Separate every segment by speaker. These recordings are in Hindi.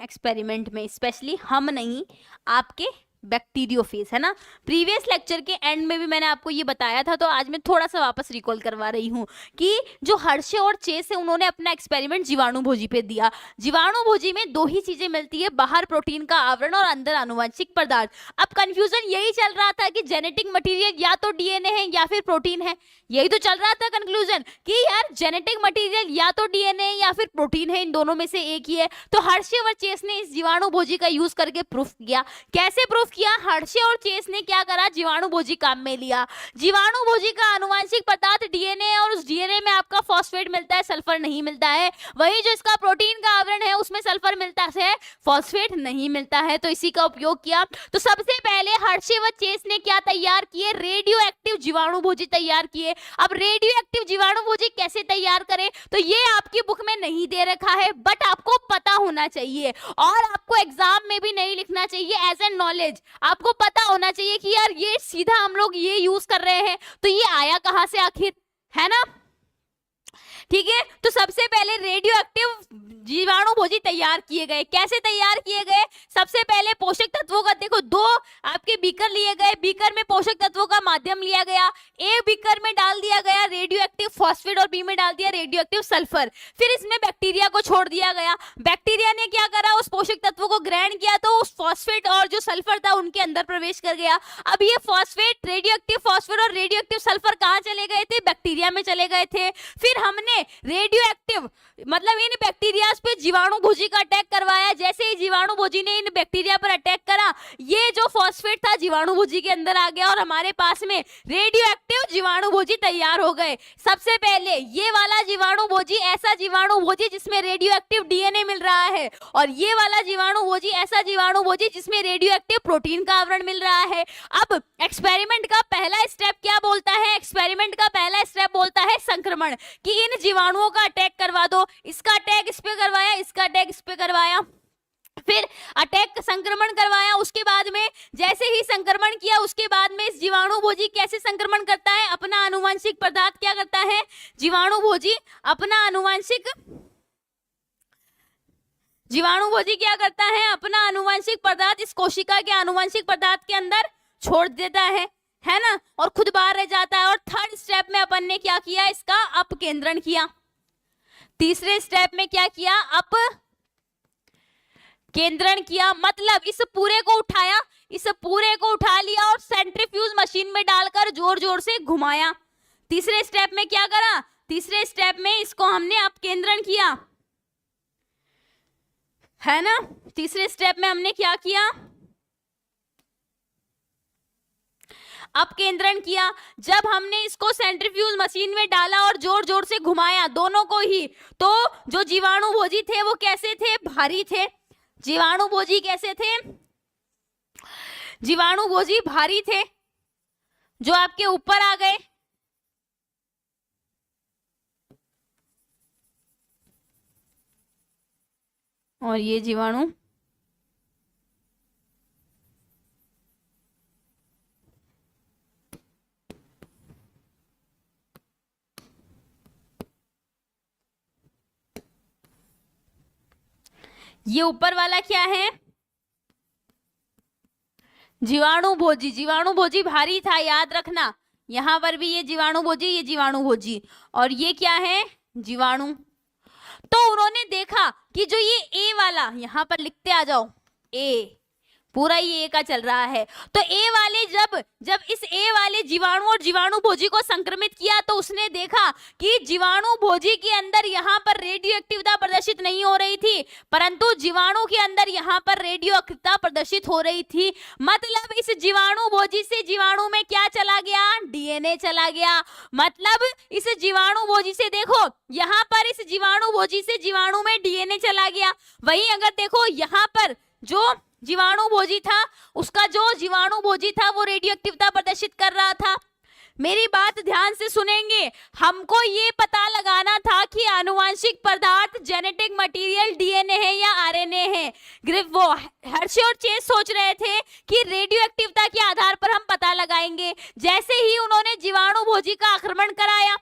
Speaker 1: एक्सपेरिमेंट में, स्पेशली हम नहीं, आपके बैक्टीरियोफेज, है ना। प्रीवियस लेक्चर के एंड में भी मैंने आपको ये बताया था, तो आज मैं थोड़ा सा वापस रिकॉल करवा रही हूँ कि जो हर्शे और चेस है उन्होंने अपना एक्सपेरिमेंट जीवाणुभोजी पे दिया। जीवाणुभोजी में दो ही चीजें मिलती है, बाहर प्रोटीन का आवरण और अंदर आनुवंशिक पदार्थ। अब कंफ्यूजन यही चल रहा था कि जेनेटिक मटेरियल या तो डीएनए है या फिर प्रोटीन है, यही तो चल रहा था कंक्लूजन कि यार जेनेटिक मटेरियल या तो डीएनए या फिर प्रोटीन है, इन दोनों में से एक ही है। तो हर्शे और चेस ने इस जीवाणुभोजी का यूज करके प्रूफ किया। कैसे प्रूफ किया? हर्शे और चेस ने क्या करा, जीवाणुभोजी काम में लिया। जीवाणुभोजी का आनुवंशिक पदार्थ डीएनए है और उस डीएनए में आपका फॉस्फेट मिलता है, सल्फर नहीं मिलता है। वही जो इसका प्रोटीन का आवरण है उसमें सल्फर मिलता है, फॉस्फेट नहीं मिलता है, तो इसी का उपयोग किया। तो सबसे पहले हर्शे व चेस ने क्या तैयार किए, रेडियो एक्टिव जीवाणुभोजी तैयार किए। अब रेडियो एक्टिव जीवाणुभोजी कैसे तैयार करें, तो ये आपकी बुक में नहीं दे रखा है, बट आपको पता होना चाहिए और आपको एग्जाम में भी नहीं लिखना चाहिए, एज एन नॉलेज आपको पता होना चाहिए कि यार ये सीधा हम लोग ये यूज कर रहे हैं, तो ये आया कहां से आखिर, है ना। ठीक है, तो सबसे पहले रेडियो एक्टिव जीवाणुभोजी तैयार किए गए। कैसे तैयार किए गए? सबसे पहले पोषक तत्वों का, देखो दो आपके बीकर लिए गए, बीकर में पोषक तत्वों का माध्यम लिया गया, एक बीकर में डाल दिया गया रेडियो एक्टिव फॉस्फेट और बी में डाल दिया रेडियो एक्टिव सल्फर। फिर इसमें बैक्टीरिया को छोड़ दिया गया। बैक्टीरिया ने क्या करा, उस पोषक तत्वों को ग्रहण किया, तो उस फॉस्फेट और जो सल्फर था उनके अंदर प्रवेश कर गया। अब ये फॉस्फेट, रेडियो एक्टिव फॉस्फेट और रेडियो एक्टिव सल्फर कहाँ चले गए थे, बैक्टीरिया में चले गए थे। फिर हमने रेडियो एक्टिव मतलब इन बैक्टीरिया पे जीवाणुभोजी का अटैक करवाया। जैसे ही जीवाणुभोजी ने इन बैक्टीरिया पर अटैक करा, ये जो फॉस्फेट था जीवाणुभोजी के अंदर आ गया और हमारे पास में रेडियो एक्टिव जीवाणुभोजी तैयार हो गए। सबसे पहले ये वाला जीवाणुभोजी ऐसा जीवाणुभोजी जिसमें रेडियो एक्टिव डीएनए मिल रहा है, और ये वाला जीवाणुभोजी ऐसा जीवाणुभोजी जिसमें रेडियो एक्टिव प्रोटीन का आवरण मिल रहा है। अब एक्सपेरिमेंट का पहला स्टेप क्या बोलता है, एक्सपेरिमेंट का पहला स्टेप बोलता है संक्रमण, कि इन जीवाणुओं का अटैक करवा दो। इसका अटैक इस पे करवाया, इसका अटैक इस पे करवाया, फिर अटैक संक्रमण करवाया। उसके बाद में जैसे ही संक्रमण किया, उसके बाद में इस जीवाणुभोजी कैसे संक्रमण करता है, अपना आनुवंशिक पदार्थ क्या करता है, जीवाणुभोजी अपना जीवाणुभोजी क्या करता है, अपना आनुवंशिक पदार्थ इस कोशिका के आनुवंशिक पदार्थ के अंदर छोड़ देता है ना, और खुद बाहर रह जाता है। और थर्ड स्टेप में अपन ने क्या किया, इसका अपकेंद्रण किया। तीसरे स्टेप में क्या किया, अपकेंद्रण किया, मतलब इस पूरे को उठाया, इस पूरे को उठा लिया और सेंट्रीफ्यूज मशीन में डालकर जोर जोर से घुमाया। तीसरे स्टेप में क्या करा, तीसरे स्टेप में इसको हमने अपकेंद्रण किया, है ना। तीसरे स्टेप में हमने क्या किया, अपकेंद्रण किया। जब हमने इसको सेंट्रीफ्यूज मशीन में डाला और जोर जोर से घुमाया दोनों को ही, तो जो जीवाणुभोजी थे वो कैसे थे, भारी थे। जीवाणुभोजी कैसे थे, जीवाणुभोजी भारी थे, जो आपके ऊपर आ गए। और ये जीवाणु ये ऊपर वाला क्या है, जीवाणुभोजी। जीवाणुभोजी भारी था, याद रखना, यहां पर भी ये जीवाणुभोजी, ये जीवाणुभोजी, और ये क्या है, जीवाणु। तो उन्होंने देखा कि जो ये ए वाला, यहां पर लिखते आ जाओ, ए पूरा ये का चल रहा है, तो ए वाले जब इस ए वाले जीवाणु और जीवाणुभोजी को संक्रमित किया, तो उसने देखा कि जीवाणुभोजी के अंदर यहाँ पर रेडियो एक्टिविटी प्रदर्शित नहीं हो रही थी, परंतु जीवाणु के अंदर यहाँ पर रेडियो एक्टिविटी प्रदर्शित हो रही थी। मतलब इस जीवाणुभोजी से जीवाणु में क्या चला गया, डीएनए चला गया। मतलब इस जीवाणुभोजी से देखो, यहाँ पर इस जीवाणुभोजी से जीवाणु में डीएनए चला गया। वहीं अगर देखो यहाँ पर जो जीवाणुभोजी था, उसका जो जीवाणुभोजी था वो रेडियो एक्टिविटी प्रदर्शित कर रहा था। मेरी बात ध्यान से सुनेंगे, हमको ये पता लगाना था कि आनुवंशिक पदार्थ जेनेटिक मटेरियल डीएनए है या आरएनए है। वो हर्शे और चेस सोच रहे थे कि रेडियो एक्टिविटी के आधार पर हम पता लगाएंगे। जैसे ही उन्होंने जीवाणुभोजी का आक्रमण कराया,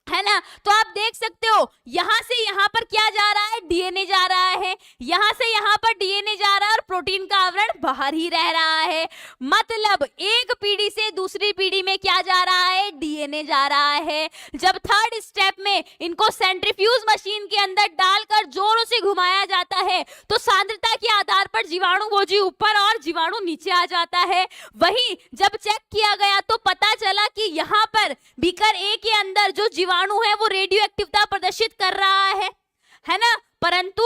Speaker 1: है ना। तो आप देख सकते हो यहां से यहां पर क्या जा रहा है, डीएनए जा रहा है, यहां से यहां पर डीएनए जा रहा है और प्रोटीन का आवरण बाहर ही रह रहा है। मतलब एक पीढ़ी से दूसरी पीढ़ी में क्या जा रहा है, डीएनए जा रहा है। जब थर्ड स्टेप में इनको सेंट्रीफ्यूज मशीन के अंदर डालकर जोरों से घुमाया जाता है तो सांद्रता के आधार पर जीवाणु भोजी ऊपर और जीवाणु नीचे आ जाता है। वहीं जब चेक किया गया तो पता चला कि यहाँ पर बीकर ए के अंदर जो जीवाणु है वो रेडियो एक्टिवता प्रदर्शित कर रहा है ना, परंतु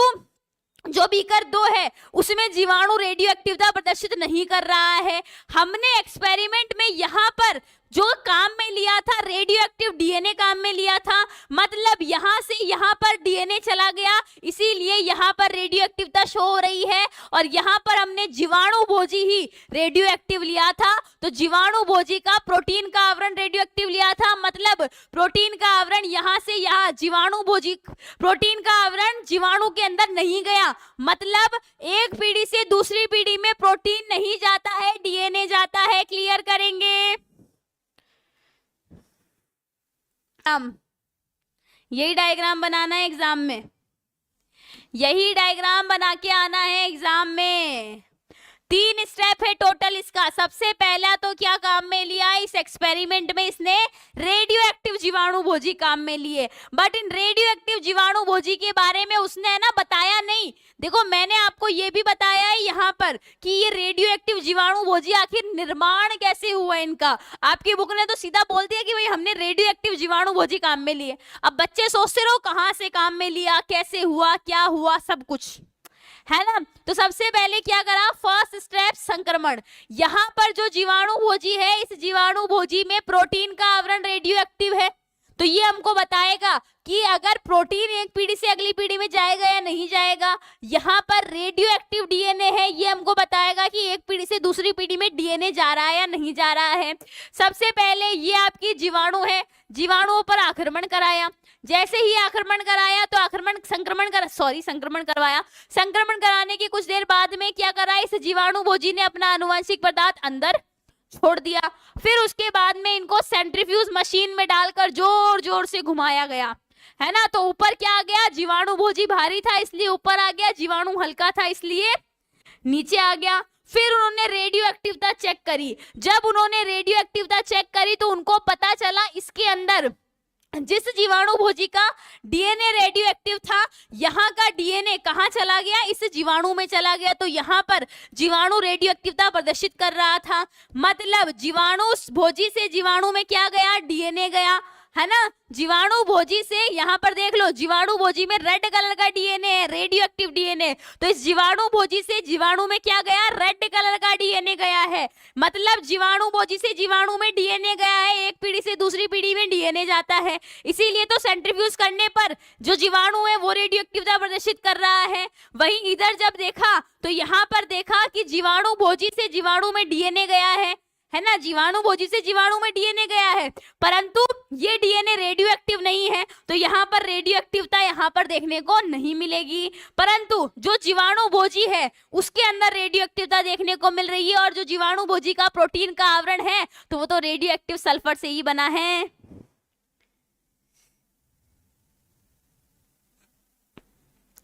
Speaker 1: जो बीकर 2 है उसमें जीवाणु रेडियो एक्टिवता प्रदर्शित नहीं कर रहा है। हमने एक्सपेरिमेंट में यहाँ पर जो काम में लिया था रेडियो एक्टिव डीएनए काम में लिया था, मतलब यहाँ से यहाँ पर डीएनए चला गया, इसीलिए यहाँ पर रेडियो एक्टिवता शो हो रही है। और यहाँ पर हमने जीवाणु भोजी ही रेडियो एक्टिव लिया था, तो जीवाणु भोजी का प्रोटीन का आवरण रेडियो एक्टिव लिया था, मतलब प्रोटीन का आवरण यहाँ से यहाँ जीवाणु भोजी प्रोटीन का आवरण जीवाणु के अंदर नहीं गया, मतलब एक पीढ़ी से दूसरी पीढ़ी में प्रोटीन नहीं जाता है, डीएनए जाता है। क्लियर करेंगे? यही डायग्राम बनाना है एग्जाम में, यही डायग्राम बना के आना है एग्जाम में। 3 स्टेप है टोटल इसका। सबसे पहला तो क्या काम में लिया इस एक्सपेरिमेंट में, इसने रेडियो एक्टिव जीवाणु भोजी काम में लिए, बट इन रेडियो एक्टिव जीवाणु भोजी के बारे में उसने है ना बताया नहीं। देखो मैंने आपको ये भी बताया है यहाँ पर कि ये रेडियो एक्टिव जीवाणु भोजी आखिर निर्माण कैसे हुआ इनका। आपकी बुक ने तो सीधा बोल दिया कि भाई हमने रेडियो एक्टिव जीवाणु भोजी काम में लिए। अब बच्चे सोचते रहो कहाँ से काम में लिया, कैसे हुआ, क्या हुआ, सब कुछ है ना। तो सबसे पहले क्या करा, फर्स्ट स्टेप संक्रमण। यहाँ पर जो जीवाणु भोजी है इस जीवाणु भोजी में प्रोटीन का आवरण रेडियो एक्टिव है, तो ये हमको बताएगा कि अगर प्रोटीन एक पीढ़ी से अगली पीढ़ी में जाएगा या नहीं जाएगा। यहाँ पर रेडियो एक्टिव डीएनए है, ये हमको बताएगा कि एक पीढ़ी से दूसरी पीढ़ी में डीएनए जा रहा है या नहीं जा रहा है। सबसे पहले ये आपकी जीवाणु है, जीवाणुओं पर आक्रमण कराया, जैसे ही आक्रमण कराया तो संक्रमण करवाया। संक्रमण कराने के कुछ देर बाद में क्या करा, इस जीवाणु भोजी ने अपना आनुवंशिक पदार्थ अंदर छोड़ दिया। फिर उसके बाद में इनको सेंट्रीफ्यूज मशीन में डालकर जोर जोर से घुमाया गया, है ना। तो ऊपर क्या आ गया, जीवाणु भोजी भारी था इसलिए ऊपर आ गया, जीवाणु हल्का था इसलिए नीचे आ गया। फिर उन्होंने रेडियो एक्टिवता चेक करी। जब उन्होंने रेडियो एक्टिवता चेक करी तो उनको पता चला इसके अंदर जिस जीवाणु भोजी का डीएनए रेडियो एक्टिव था, यहाँ का डीएनए कहाँ चला गया, इस जीवाणु में चला गया। तो यहाँ पर जीवाणु रेडियो एक्टिवता प्रदर्शित कर रहा था, मतलब जीवाणु भोजी से जीवाणु में क्या गया, डीएनए गया, है ना। जीवाणु भोजी से यहाँ पर देख लो, जीवाणु भोजी में रेड कलर का डीएनए है, रेडियो एक्टिव डीएनए। तो इस जीवाणु भोजी से जीवाणु में क्या गया, रेड कलर का डीएनए गया है, मतलब जीवाणु भोजी से जीवाणु में डीएनए गया है। एक पीढ़ी से दूसरी पीढ़ी में डीएनए जाता है, इसीलिए तो सेंट्रीफ्यूज करने पर जो जीवाणु है वो रेडियो एक्टिवता प्रदर्शित कर रहा है। वहीं इधर जब देखा तो यहाँ पर देखा कि जीवाणु भोजी से जीवाणु में डीएनए गया है ना, जीवाणु भोजी से जीवाणु में डीएनए गया है, परंतु ये डीएनए रेडियो एक्टिव नहीं है, तो यहाँ पर रेडियो एक्टिवता यहाँ पर देखने को नहीं मिलेगी। परंतु जो जीवाणु भोजी है उसके अंदर रेडियो एक्टिवता देखने को मिल रही है, और जो जीवाणु भोजी का प्रोटीन का आवरण है तो वो तो रेडियो एक्टिव सल्फर से ही बना है।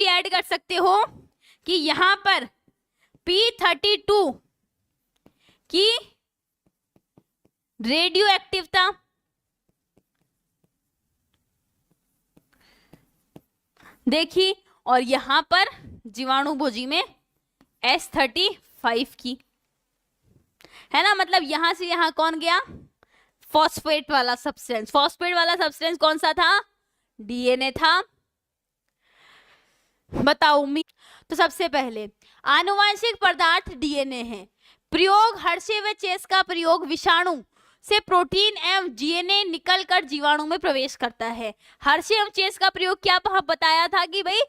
Speaker 1: ऐड कर सकते हो कि यहाँ पर P32 की रेडियो एक्टिवता देखी, और यहां पर जीवाणु भोजी में S35 की, है ना। मतलब यहां से यहां कौन गया, फॉस्फेट वाला सब्सटेंस। फॉस्फेट वाला सब्सटेंस कौन सा था, डीएनए था। बताओ। तो सबसे पहले आनुवंशिक पदार्थ डीएनए है। प्रयोग हर्शे व चेस का प्रयोग विषाणु से प्रोटीन एवं डीएनए निकलकर जीवाणु में प्रवेश करता है। हर्शे एवं चेस का प्रयोग क्या बताया था कि भाई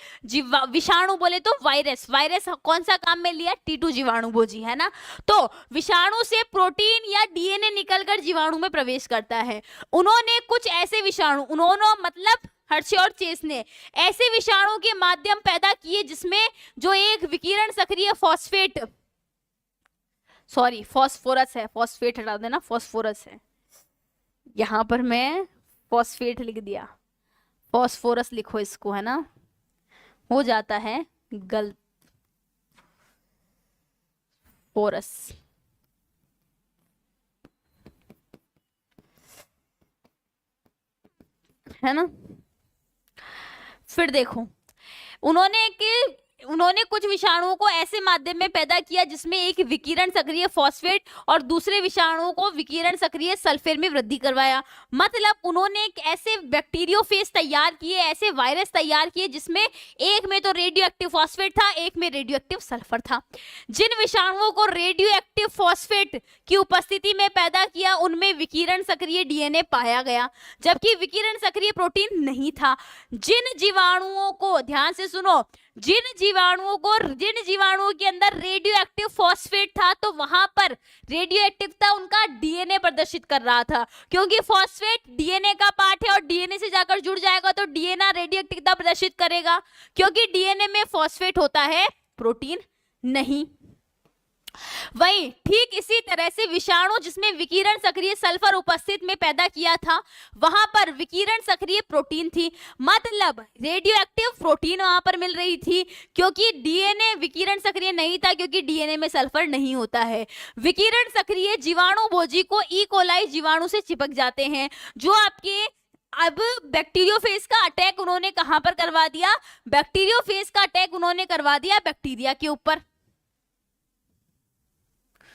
Speaker 1: विषाणु बोले तो वायरस कौन सा काम में लिया, T2 जीवाणु भोजी, है ना। तो विषाणु से प्रोटीन या डीएनए निकलकर जीवाणु में प्रवेश करता है। उन्होंने कुछ ऐसे विषाणु, मतलब हर्शे और चेस ने ऐसे विषाणु के माध्यम पैदा किए जिसमें जो एक विकिरण सक्रिय फॉस्फोरस है, फॉस्फेट हटा देना, फॉस्फोरस है, यहाँ पर मैं फॉस्फेट लिख दिया, फॉस्फोरस लिखो इसको, है ना, हो जाता है गलत, फोरस। है ना। फिर देखो उन्होंने कुछ विषाणुओं को ऐसे माध्यम में पैदा किया जिसमें एक विकिरण सक्रिय फॉस्फेट और दूसरे विषाणुओं को विकिरण सक्रिय सल्फेट में वृद्धि करवाया। मतलब उन्होंने एक ऐसे बैक्टीरियोफेज तैयार किए, ऐसे वायरस तैयार किए जिसमें एक में तो रेडियो एक्टिव फॉस्फेट था, एक में रेडियो एक्टिव सल्फर था। जिन विषाणुओं को रेडियो एक्टिव फॉस्फेट की उपस्थिति में पैदा किया उनमें विकिरण सक्रिय डीएनए पाया गया, जबकि विकिरण सक्रिय प्रोटीन नहीं था। जिन जीवाणुओं को, ध्यान से सुनो, जिन जीवाणुओं के अंदर रेडियो एक्टिव फॉस्फेट था तो वहां पर रेडियो एक्टिवता उनका डीएनए प्रदर्शित कर रहा था, क्योंकि फॉस्फेट डीएनए का पार्ट है और डीएनए से जाकर जुड़ जाएगा तो डीएनए रेडियो एक्टिवता प्रदर्शित करेगा, क्योंकि डीएनए में फॉस्फेट होता है, प्रोटीन नहीं। वहीं ठीक इसी तरह से विषाणु जिसमें विकिरण सक्रिय सल्फर उपस्थित में पैदा किया था वहां पर विकिरण सक्रिय प्रोटीन थी, मतलब रेडियो एक्टिव प्रोटीन वहां पर मिल रही थी, क्योंकि डीएनए विकिरण सक्रिय नहीं था, क्योंकि डीएनए में सल्फर नहीं होता है। विकिरण सक्रिय जीवाणु भोजी को ई कोलाई जीवाणु से चिपक जाते हैं, जो आपके अब बैक्टीरियोफेज का अटैक उन्होंने कहां पर करवा दिया, बैक्टीरियोफेज का अटैक उन्होंने करवा दिया बैक्टीरिया के ऊपर।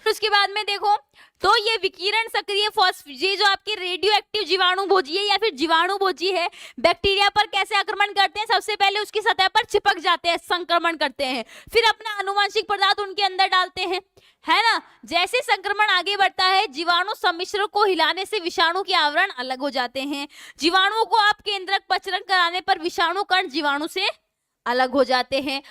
Speaker 1: उसके बाद में देखो तो ये विकिरण सक्रिय ये जो आपके रेडियो एक्टिव जीवाणु भोजी है या फिर जीवाणु भोजी है, बैक्टीरिया पर कैसे आक्रमण करते हैं, सबसे पहले उसकी सतह पर चिपक जाते हैं, संक्रमण करते हैं, फिर अपना आनुवंशिक पदार्थ उनके अंदर डालते हैं, है ना। जैसे संक्रमण आगे बढ़ता है जीवाणु सम्मिश्र को हिलाने से विषाणु के आवरण अलग हो जाते हैं। जीवाणुओं को आप केंद्रक पचरण कराने पर विषाणु कण जीवाणु से अलग हो जाते हैं।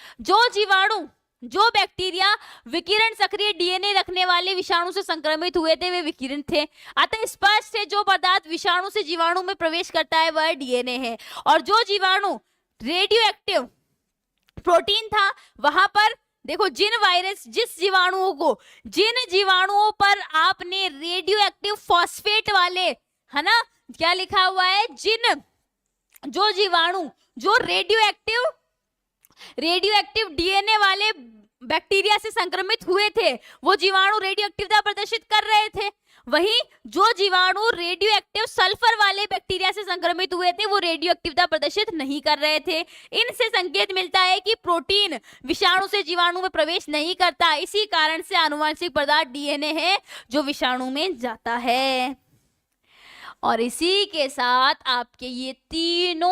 Speaker 1: जो बैक्टीरिया विकिरण सक्रिय डीएनए रखने वाले विषाणु से संक्रमित हुए थे वे विकिरण थे, अतः स्पष्ट है जो पदार्थ विषाणु से जीवाणु में प्रवेश करता है वह डीएनए है, और जो जीवाणु रेडियो एक्टिव प्रोटीन था वहां पर देखो जिन जीवाणुओं पर आपने रेडियो एक्टिव फॉस्फेट वाले, है ना, क्या लिखा हुआ है, जो जीवाणु जो रेडियो एक्टिव डीएनए वाले बैक्टीरिया से संक्रमित हुए थे वो जीवाणु रेडियो एक्टिवता प्रदर्शित कर रहे थे, वहीं जो जीवाणु रेडियो एक्टिव सल्फर वाले बैक्टीरिया से संक्रमित हुए थे वो रेडियो एक्टिवता प्रदर्शित नहीं कर रहे थे। इनसे संकेत मिलता है कि प्रोटीन विषाणु से जीवाणु में प्रवेश नहीं करता, इसी कारण से आनुवंशिक पदार्थ डीएनए है जो विषाणु में जाता है। और इसी के साथ आपके ये तीनों